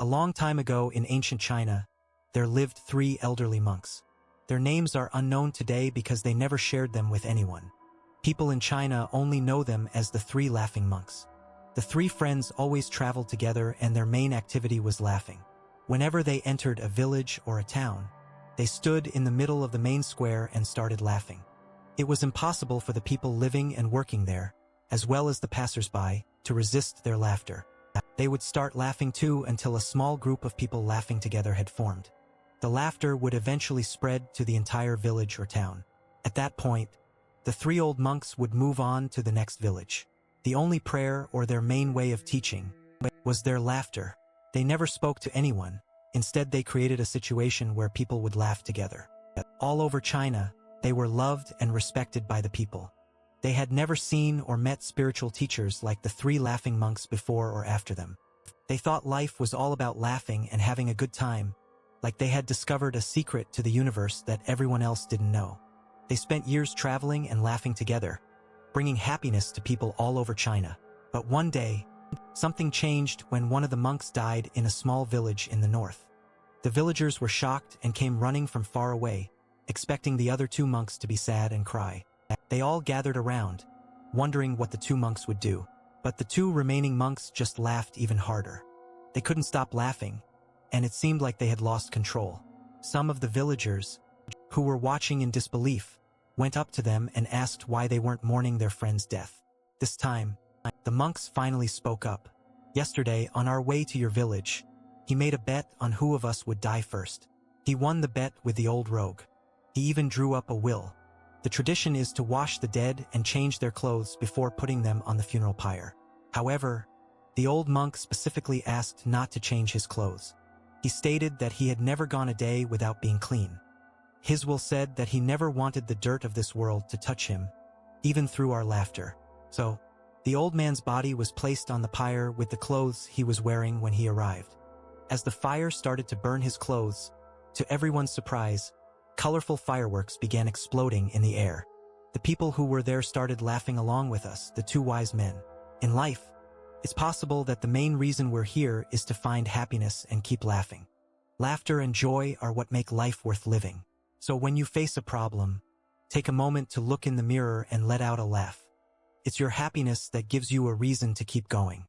A long time ago in ancient China, there lived 3 elderly monks. Their names are unknown today because they never shared them with anyone. People in China only know them as the 3 laughing monks. The 3 friends always traveled together and their main activity was laughing. Whenever they entered a village or a town, they stood in the middle of the main square and started laughing. It was impossible for the people living and working there, as well as the passers-by, to resist their laughter. They would start laughing too until a small group of people laughing together had formed. The laughter would eventually spread to the entire village or town. At that point, the 3 old monks would move on to the next village. The only prayer or their main way of teaching was their laughter. They never spoke to anyone. Instead, they created a situation where people would laugh together. All over China, they were loved and respected by the people. They had never seen or met spiritual teachers like the 3 laughing monks before or after them. They thought life was all about laughing and having a good time, like they had discovered a secret to the universe that everyone else didn't know. They spent years traveling and laughing together, bringing happiness to people all over China. But one day, something changed when one of the monks died in a small village in the north. The villagers were shocked and came running from far away, expecting the other 2 monks to be sad and cry. They all gathered around, wondering what the 2 monks would do. But the 2 remaining monks just laughed even harder. They couldn't stop laughing, and it seemed like they had lost control. Some of the villagers, who were watching in disbelief, went up to them and asked why they weren't mourning their friend's death. This time, the monks finally spoke up. "Yesterday, on our way to your village, he made a bet on who of us would die first. He won the bet with the old rogue. He even drew up a will. The tradition is to wash the dead and change their clothes before putting them on the funeral pyre. However, the old monk specifically asked not to change his clothes. He stated that he had never gone a day without being clean. His will said that he never wanted the dirt of this world to touch him, even through our laughter. So, the old man's body was placed on the pyre with the clothes he was wearing when he arrived. As the fire started to burn his clothes, to everyone's surprise, colorful fireworks began exploding in the air. The people who were there started laughing along with us, the 2 wise men. In life, it's possible that the main reason we're here is to find happiness and keep laughing. Laughter and joy are what make life worth living. So when you face a problem, take a moment to look in the mirror and let out a laugh. It's your happiness that gives you a reason to keep going.